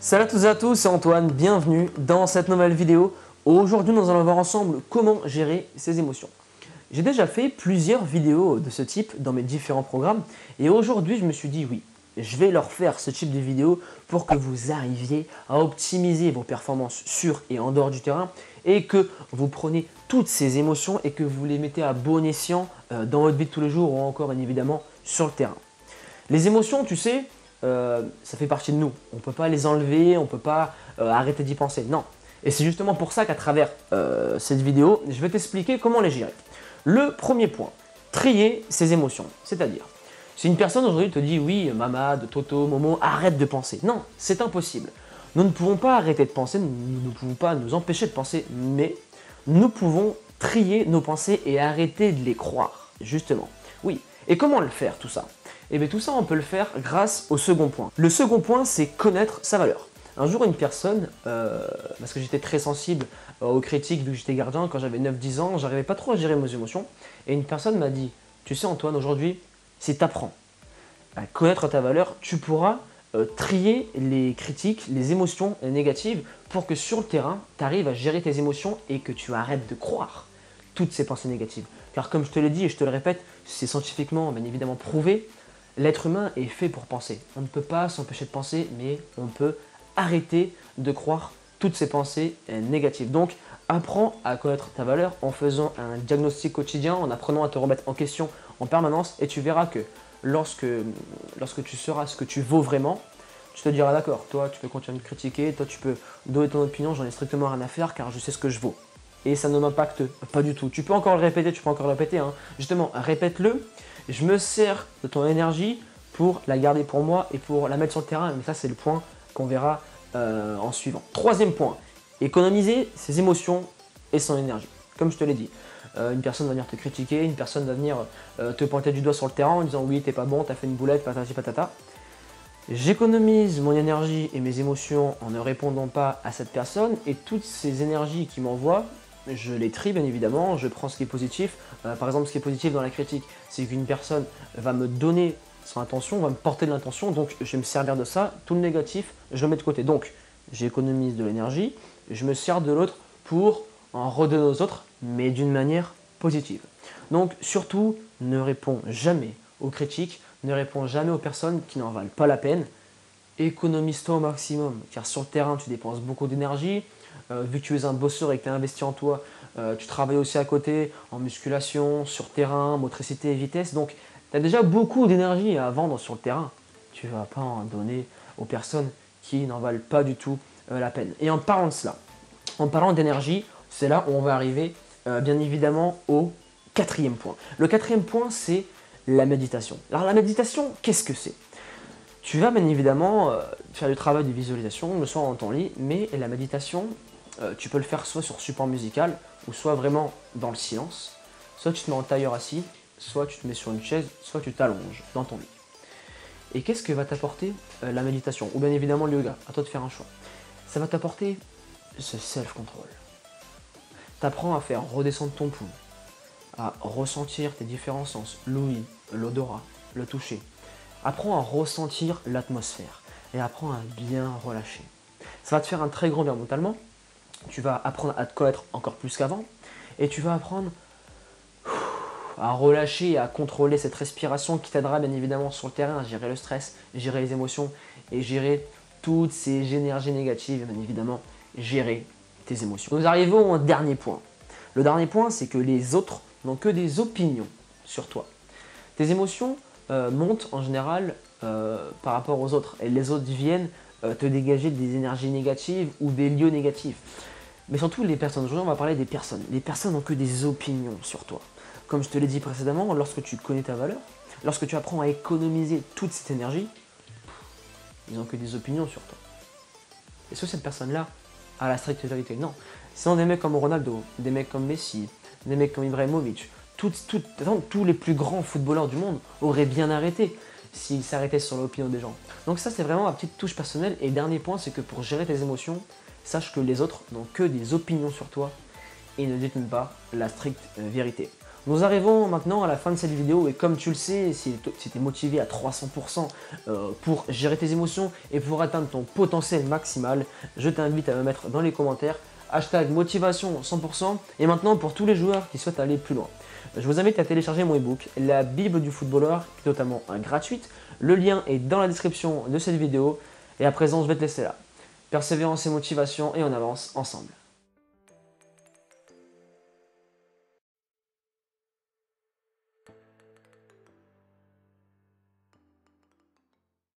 Salut à toutes et à tous, c'est Antoine, bienvenue dans cette nouvelle vidéo. Aujourd'hui, nous allons voir ensemble comment gérer ses émotions. J'ai déjà fait plusieurs vidéos de ce type dans mes différents programmes et aujourd'hui, je me suis dit oui, je vais leur faire ce type de vidéo pour que vous arriviez à optimiser vos performances sur et en dehors du terrain et que vous preniez toutes ces émotions et que vous les mettez à bon escient dans votre vie de tous les jours ou encore bien évidemment sur le terrain. Les émotions, tu sais, ça fait partie de nous. On ne peut pas les enlever, on ne peut pas arrêter d'y penser. Non. Et c'est justement pour ça qu'à travers cette vidéo, je vais t'expliquer comment les gérer. Le premier point, trier ses émotions. C'est-à-dire, si une personne aujourd'hui te dit oui, Mamad, Toto, Momo, arrête de penser. Non, c'est impossible. Nous ne pouvons pas arrêter de penser, nous ne pouvons pas nous empêcher de penser, mais nous pouvons trier nos pensées et arrêter de les croire, justement. Oui. Et comment le faire tout ça? Et bien tout ça, on peut le faire grâce au second point. Le second point, c'est connaître sa valeur. Un jour, une personne, parce que j'étais très sensible aux critiques vu que j'étais gardien, quand j'avais 9-10 ans, j'arrivais pas trop à gérer mes émotions. Et une personne m'a dit, tu sais Antoine, aujourd'hui, si tu apprends à connaître ta valeur, tu pourras trier les critiques, les émotions négatives pour que sur le terrain, tu arrives à gérer tes émotions et que tu arrêtes de croire toutes ces pensées négatives. Car comme je te l'ai dit et je te le répète, c'est scientifiquement bien évidemment prouvé, l'être humain est fait pour penser. On ne peut pas s'empêcher de penser, mais on peut arrêter de croire toutes ces pensées négatives. Donc, apprends à connaître ta valeur en faisant un diagnostic quotidien, en apprenant à te remettre en question en permanence et tu verras que lorsque tu sauras ce que tu vaux vraiment, tu te diras d'accord, toi tu peux continuer de me critiquer, toi tu peux donner ton opinion, j'en ai strictement rien à faire car je sais ce que je vaux. Et ça ne m'impacte pas du tout. Tu peux encore le répéter, hein. Justement, répète-le. Je me sers de ton énergie pour la garder pour moi et pour la mettre sur le terrain. Mais ça, c'est le point qu'on verra en suivant. Troisième point, économiser ses émotions et son énergie. Comme je te l'ai dit, une personne va venir te critiquer, une personne va venir te pointer du doigt sur le terrain en disant oui, t'es pas bon, t'as fait une boulette, patati patata. J'économise mon énergie et mes émotions en ne répondant pas à cette personne et toutes ces énergies qui m'envoient, je les trie bien évidemment, je prends ce qui est positif. Par exemple, ce qui est positif dans la critique, c'est qu'une personne va me donner son intention, va me porter de l'intention, donc je vais me servir de ça. Tout le négatif, je le mets de côté. Donc, j'économise de l'énergie, je me sers de l'autre pour en redonner aux autres, mais d'une manière positive. Donc, surtout, ne réponds jamais aux critiques, ne réponds jamais aux personnes qui n'en valent pas la peine. Économise-toi au maximum, car sur le terrain, tu dépenses beaucoup d'énergie. Vu que tu es un bosseur et que tu as investi en toi, tu travailles aussi à côté en musculation, sur terrain, motricité et vitesse. Donc, tu as déjà beaucoup d'énergie à vendre sur le terrain. Tu ne vas pas en donner aux personnes qui n'en valent pas du tout la peine. Et en parlant de cela, en parlant d'énergie, c'est là où on va arriver bien évidemment au quatrième point. Le quatrième point, c'est la méditation. Alors la méditation, qu'est-ce que c'est? Tu vas bien évidemment faire du travail de visualisation le soir dans ton lit, mais la méditation, tu peux le faire soit sur support musical, ou soit vraiment dans le silence. Soit tu te mets en tailleur assis, soit tu te mets sur une chaise, soit tu t'allonges dans ton lit. Et qu'est-ce que va t'apporter la méditation? Ou bien évidemment le yoga, à toi de faire un choix. Ça va t'apporter ce self-control. Tu apprends à faire redescendre ton pouls, à ressentir tes différents sens, l'ouïe, l'odorat, le toucher. Apprends à ressentir l'atmosphère et apprends à bien relâcher. Ça va te faire un très grand bien mentalement. Tu vas apprendre à te connaître encore plus qu'avant et tu vas apprendre à relâcher et à contrôler cette respiration qui t'aidera bien évidemment sur le terrain à gérer le stress, gérer les émotions et gérer toutes ces énergies négatives et bien évidemment gérer tes émotions. Nous arrivons au dernier point. Le dernier point, c'est que les autres n'ont que des opinions sur toi. Tes émotions montent en général par rapport aux autres et les autres viennent te dégager des énergies négatives ou des lieux négatifs. Mais surtout les personnes, aujourd'hui on va parler des personnes. Les personnes n'ont que des opinions sur toi. Comme je te l'ai dit précédemment, lorsque tu connais ta valeur, lorsque tu apprends à économiser toute cette énergie, ils n'ont que des opinions sur toi. Est-ce que cette personne-là a la stricte vérité? Non. Sinon des mecs comme Ronaldo, des mecs comme Messi, des mecs comme Ibrahimovic, tous les plus grands footballeurs du monde auraient bien arrêté s'ils s'arrêtaient sur l'opinion des gens. Donc ça c'est vraiment ma petite touche personnelle. Et dernier point, c'est que pour gérer tes émotions, sache que les autres n'ont que des opinions sur toi et ne détiennent pas la stricte vérité. Nous arrivons maintenant à la fin de cette vidéo et comme tu le sais, si tu es motivé à 300% pour gérer tes émotions et pour atteindre ton potentiel maximal, je t'invite à me mettre dans les commentaires hashtag motivation 100% et maintenant pour tous les joueurs qui souhaitent aller plus loin. Je vous invite à télécharger mon ebook, la Bible du footballeur, qui est totalement gratuite. Le lien est dans la description de cette vidéo et à présent je vais te laisser là. Persévérance et motivation et on avance ensemble.